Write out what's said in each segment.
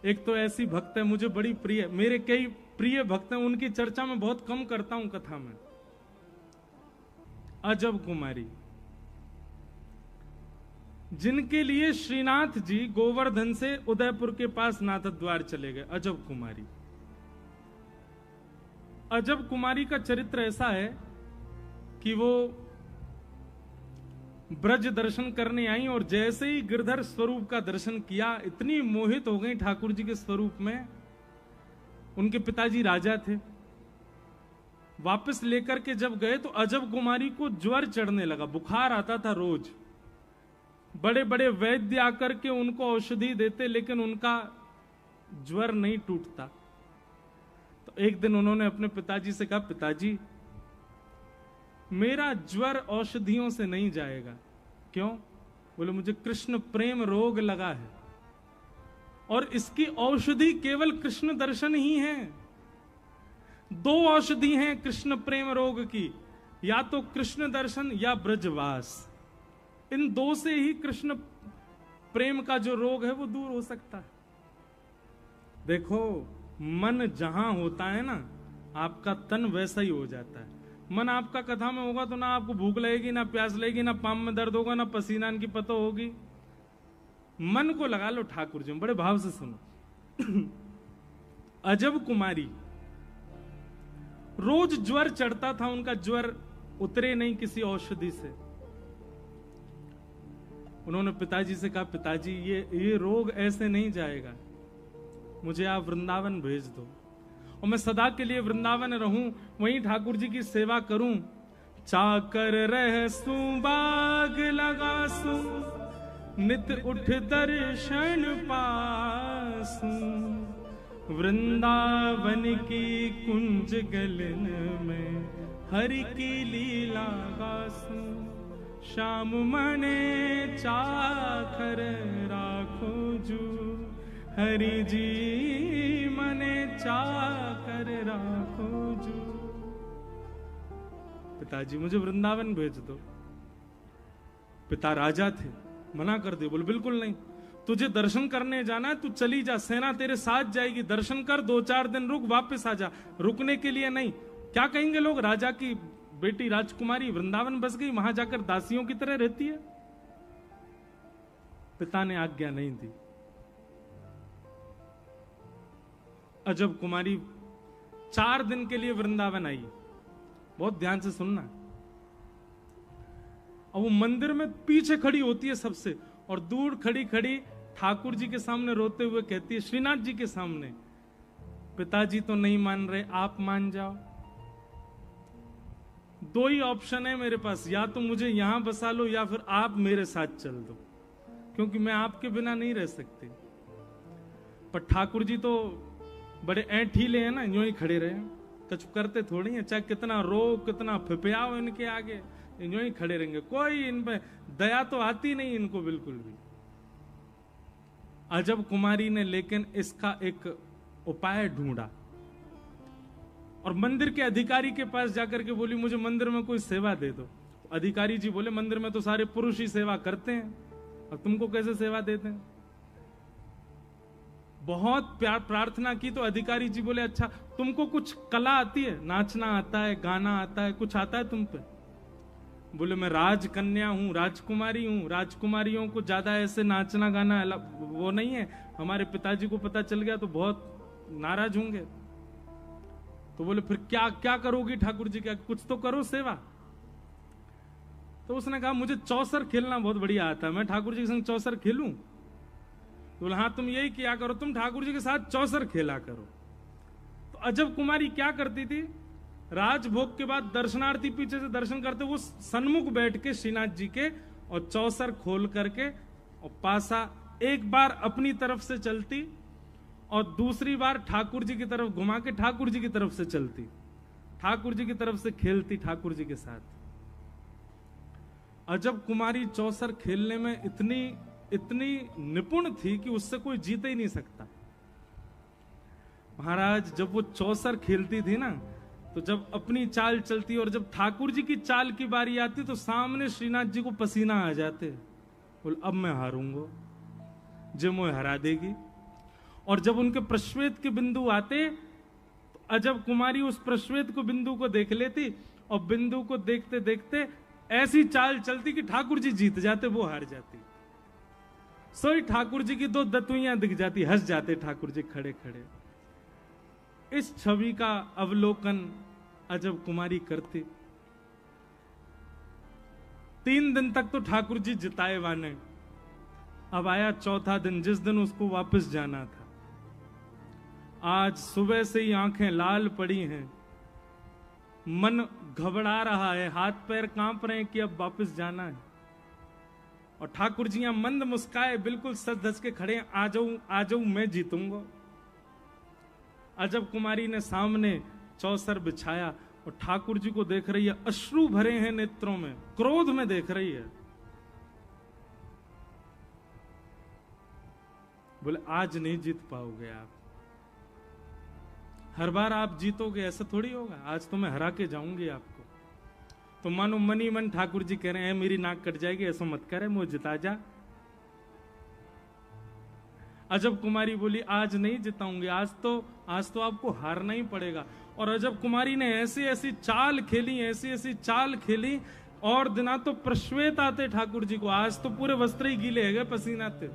एक तो ऐसी भक्त है मुझे बड़ी प्रिय, मेरे कई प्रिय भक्त हैं, उनकी चर्चा मैं बहुत कम करता हूं कथा में। अजब कुमारी, जिनके लिए श्रीनाथ जी गोवर्धन से उदयपुर के पास नाथद्वार चले गए। अजब कुमारी, अजब कुमारी का चरित्र ऐसा है कि वो ब्रज दर्शन करने आई और जैसे ही गिरधर स्वरूप का दर्शन किया इतनी मोहित हो गई ठाकुर जी के स्वरूप में। उनके पिताजी राजा थे, वापस लेकर के जब गए तो अजब कुमारी को ज्वर चढ़ने लगा, बुखार आता था रोज। बड़े बड़े वैद्य आकर के उनको औषधि देते लेकिन उनका ज्वर नहीं टूटता। तो एक दिन उन्होंने अपने पिताजी से कहा, पिताजी मेरा ज्वर औषधियों से नहीं जाएगा। क्यों? बोले मुझे कृष्ण प्रेम रोग लगा है और इसकी औषधि केवल कृष्ण दर्शन ही है। दो औषधि हैं कृष्ण प्रेम रोग की, या तो कृष्ण दर्शन या ब्रजवास। इन दो से ही कृष्ण प्रेम का जो रोग है वो दूर हो सकता है। देखो, मन जहां होता है ना, आपका तन वैसा ही हो जाता है। मन आपका कथा में होगा तो ना आपको भूख लगेगी, ना प्यास लगेगी, ना पाम में दर्द होगा, ना पसीना की पता होगी। मन को लगा लो ठाकुर जी, बड़े भाव से सुनो। अजब कुमारी, रोज ज्वर चढ़ता था, उनका ज्वर उतरे नहीं किसी औषधि से। उन्होंने पिताजी से कहा, पिताजी ये रोग ऐसे नहीं जाएगा, मुझे आप वृंदावन भेज दो और मैं सदा के लिए वृंदावन रहूं, वहीं ठाकुर जी की सेवा करूं। चाकर रहसू बाग लगासू, नित उठ दर्शन पासू, वृंदावन की कुंज गलन में हरि की लीला गासू। श्याम मने चाकर राखो जू, हरि जी मने चाकर राखो जू। पिताजी मुझे वृंदावन भेज दो। पिता राजा थे, मना कर दिया, बोले बिल्कुल नहीं, तुझे दर्शन करने जाना है, तू चली जा, सेना तेरे साथ जाएगी, दर्शन कर, 2-4 दिन रुक, वापस आ जा, रुकने के लिए नहीं। क्या कहेंगे लोग, राजा की बेटी राजकुमारी वृंदावन बस गई, वहां जाकर दासियों की तरह रहती है। पिता ने आज्ञा नहीं दी। अजब कुमारी 4 दिन के लिए वृंदावन आई। बहुत ध्यान से सुनना। और वो मंदिर में पीछे खड़ी होती है सबसे, और दूर खड़ी खड़ी ठाकुर जी के सामने रोते हुए कहती है, श्रीनाथ जी के सामने, पिताजी तो नहीं मान रहे, आप मान जाओ। 2 ही ऑप्शन है मेरे पास, या तो मुझे यहां बसा लो या फिर आप मेरे साथ चल दो, क्योंकि मैं आपके बिना नहीं रह सकती। पर ठाकुर जी तो बड़े ऐंठीले हैं ना, यूं ही खड़े रहे, कुछ करते थोड़ी हैं, चाहे कितना रो कितना फिपियाओ इनके आगे, यूं ही खड़े रहेंगे। कोई इन पे दया तो आती नहीं इनको बिल्कुल भी। अजब कुमारी ने लेकिन इसका एक उपाय ढूंढा और मंदिर के अधिकारी के पास जाकर के बोली, मुझे मंदिर में कोई सेवा दे दो। अधिकारी जी बोले, मंदिर में तो सारे पुरुष ही सेवा करते हैं, और तुमको कैसे सेवा देते हैं? बहुत प्यार प्रार्थना की तो अधिकारी जी बोले, अच्छा तुमको कुछ कला आती है, नाचना आता है, गाना आता है, कुछ आता है तुम पे? बोले, मैं राजकन्या हूं, राजकुमारी हूं, राजकुमारियों को ज्यादा ऐसे नाचना गाना वो नहीं है, हमारे पिताजी को पता चल गया तो बहुत नाराज होंगे। तो बोले, फिर क्या क्या करोगी ठाकुर जी, क्या कुछ तो करो सेवा। तो उसने कहा, मुझे चौसर खेलना बहुत बढ़िया आता है, मैं ठाकुर जी के संग चौसर खेलूं? तो बोला, हाँ तुम यही किया करो, तुम ठाकुर जी के साथ चौसर खेला करो। तो अजब कुमारी क्या करती थी, राजभोग के बाद दर्शनार्थी पीछे से दर्शन करते, वो सन्मुख बैठ के श्रीनाथ जी के और चौसर खोल करके और पासा एक बार अपनी तरफ से चलती और दूसरी बार ठाकुर जी की तरफ घुमा के ठाकुर जी की तरफ से चलती, ठाकुर जी की तरफ से खेलती ठाकुर जी के साथ। अजब कुमारी चौसर खेलने में इतनी निपुण थी कि उससे कोई जीत ही नहीं सकता। महाराज जब वो चौसर खेलती थी ना, तो जब अपनी चाल चलती और जब ठाकुर जी की चाल की बारी आती तो सामने श्रीनाथ जी को पसीना आ जाते, बोल अब मैं हारूंगा, जो मुझे हरा देगी। और जब उनके प्रश्वेत के बिंदु आते तो अजब कुमारी उस प्रश्वेत को बिंदु को देख लेती और बिंदु को देखते देखते ऐसी चाल चलती कि ठाकुर जी जीत जाते, वो हार जाती। सोई ठाकुर जी की दो दतुइयां दिख जाती, हंस जाते ठाकुर जी खड़े खड़े। इस छवि का अवलोकन अजब कुमारी करती। 3 दिन तक तो ठाकुर जी जिताए वाने। अब आया चौथा दिन, जिस दिन उसको वापस जाना था। आज सुबह से ही आंखें लाल पड़ी हैं, मन घबरा रहा है, हाथ पैर कांप रहे हैं कि अब वापस जाना है। और ठाकुर जी यहां मंद मुस्काए, बिल्कुल सज धज के खड़े हैं, आ जाऊं मैं जीतूंगा। अजब कुमारी ने सामने चौसर बिछाया और ठाकुर जी को देख रही है, अश्रु भरे हैं नेत्रों में, क्रोध में देख रही है। बोले आज नहीं जीत पाओगे आप, हर बार आप जीतोगे ऐसा थोड़ी होगा, आज तो मैं हरा के जाऊंगी आपको। तो मानो मनी मन ठाकुर जी कह रहे हैं मेरी नाक कट जाएगी, ऐसा मत करे, मुझे जिता जा। अजब कुमारी बोली आज नहीं जिताऊंगी, आज तो आपको हारना ही पड़ेगा। और अजब कुमारी ने ऐसी ऐसी चाल खेली, ऐसी ऐसी चाल खेली, और दिना तो प्रश्वेत आते ठाकुर जी को, आज तो पूरे वस्त्र ही गीले है पसीना थे।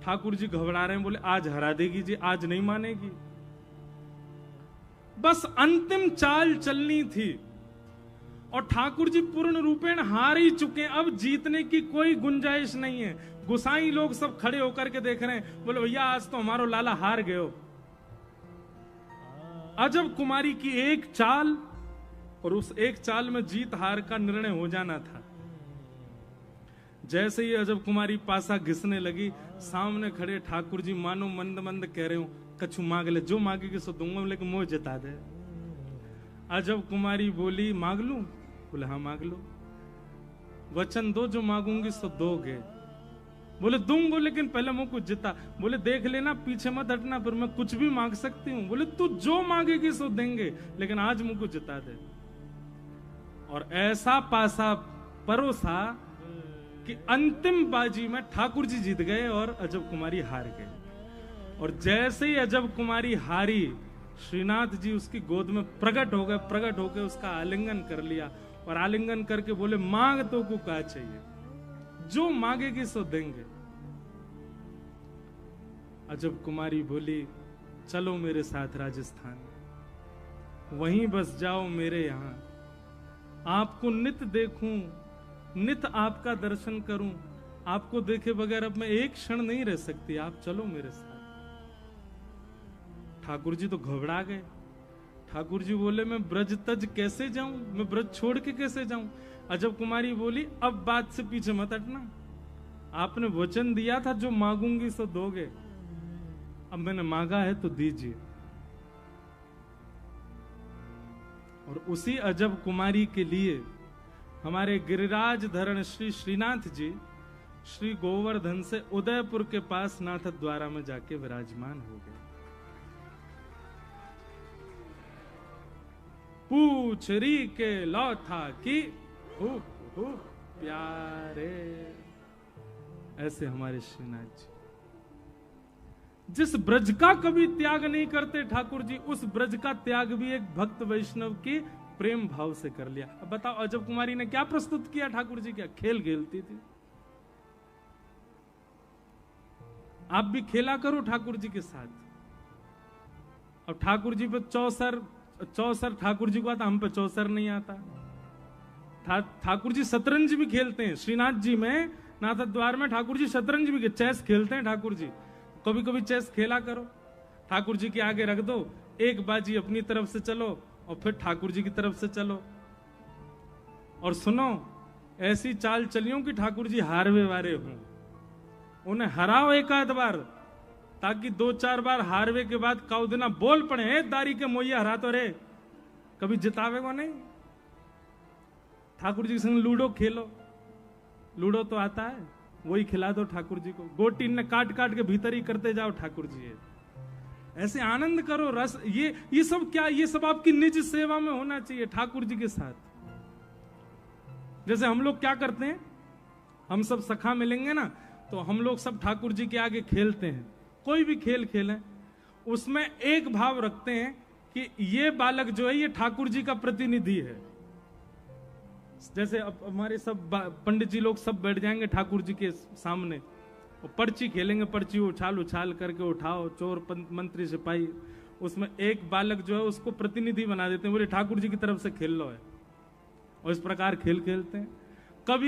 ठाकुर जी घबरा रहे हैं, बोले आज हरा देगी जी, आज नहीं मानेगी। बस अंतिम चाल चलनी थी और ठाकुर जी पूर्ण रूपेण हार ही चुके, अब जीतने की कोई गुंजाइश नहीं है। गुसाई लोग सब खड़े होकर के देख रहे हैं, बोले भैया आज तो हमारो लाला हार गए हो। अजब कुमारी की एक चाल, और उस एक चाल में जीत हार का निर्णय हो जाना था। जैसे ही अजब कुमारी पासा घिसने लगी, सामने खड़े ठाकुर जी मानो मंद मंद कह रहे हो कछु मांग ले, जो मांगेगी सो दूंगा, लेकिन मुझे जिता दे। अजब कुमारी बोली मांग लूं? बोले हाँ मांग लो। वचन दो जो मांगूंगी सो दोगे। बोले दूंगो, लेकिन पहले मुझको जिता। बोले देख लेना, पीछे मत हटना, फिर मैं कुछ भी मांग सकती हूँ। बोले तू जो मांगेगी सो देंगे, लेकिन आज मुझको जिता दे। और ऐसा पासा परोसा कि अंतिम बाजी में ठाकुर जी जीत गए और अजब कुमारी हार गए। और जैसे ही अजब कुमारी हारी, श्रीनाथ जी उसकी गोद में प्रकट हो गए, प्रकट होकर उसका आलिंगन कर लिया और आलिंगन करके बोले मांग तो को क्या चाहिए, जो मांगेगी सो देंगे। अजब कुमारी बोली चलो मेरे साथ राजस्थान, वहीं बस जाओ मेरे यहां, आपको नित देखूं, नित आपका दर्शन करूं, आपको देखे बगैर अब मैं एक क्षण नहीं रह सकती, आप चलो मेरे साथ। ठाकुर जी तो घबरा गए। ठाकुर जी बोले मैं ब्रज तज कैसे जाऊं, मैं ब्रज छोड़ के कैसे जाऊं। अजब कुमारी बोली अब बात से पीछे मत हटना, आपने वचन दिया था जो मांगूंगी सो दोगे, अब मैंने मांगा है तो दीजिए। और उसी अजब कुमारी के लिए हमारे गिरिराज धरण श्री श्रीनाथ जी श्री गोवर्धन से उदयपुर के पास नाथ द्वारा में जाके विराजमान हो गए। पूछ री के लौथा की हुप हुप प्यारे, ऐसे हमारे श्रीनाथ जी जिस ब्रज का कभी त्याग नहीं करते ठाकुर जी, उस ब्रज का त्याग भी एक भक्त वैष्णव के प्रेम भाव से कर लिया। अब बताओ अजब कुमारी ने क्या प्रस्तुत किया ठाकुर जी, क्या खेल खेलती थी। आप भी खेला करो ठाकुर जी के साथ। अब ठाकुर जी पे चौसर ठाकुर जी को आता, हम पे चौसर नहीं आता। ठाकुर जी शतरंज भी खेलते हैं। श्रीनाथ जी में नाथ द्वार में ठाकुर जी शतरंज भी, चेस खेलते हैं ठाकुर जी। कभी कभी चेस खेला करो, ठाकुर जी के आगे रख दो, एक बाजी अपनी तरफ से चलो और फिर ठाकुर जी की तरफ से चलो। और सुनो, ऐसी चाल चलियो कि ठाकुर जी हारवे वाले हों, उन्हें हराओ एक आध बार, ताकि 2-4 बार हारवे के बाद काउ दिना बोल पड़े दारी के मोइया हरा तो रे, कभी जितावेगा नहीं। ठाकुर जी के संग लूडो खेलो, लूडो तो आता है, वही खिला दो ठाकुर जी को। गोटी ने काट काट के भीतर ही करते जाओ ठाकुर जी, ऐसे आनंद करो रस। ये सब क्या, ये सब आपकी निज सेवा में होना चाहिए ठाकुर जी के साथ। जैसे हम लोग क्या करते हैं, हम सब सखा मिलेंगे ना, तो हम लोग सब ठाकुर जी के आगे खेलते हैं, कोई भी खेल खेलें, उसमें एक भाव रखते हैं कि ये बालक जो है ये ठाकुर जी का प्रतिनिधि है। जैसे अब हमारे सब पंडित जी लोग सब बैठ जाएंगे ठाकुर जी के सामने और पर्ची खेलेंगे, पर्ची उछाल उछाल करके उठाओ, चोर मंत्री सिपाही, उसमें एक बालक जो है उसको प्रतिनिधि बना देते हैं, बोले ठाकुर जी की तरफ से खेल लो है, और इस प्रकार खेल खेलते हैं। कभी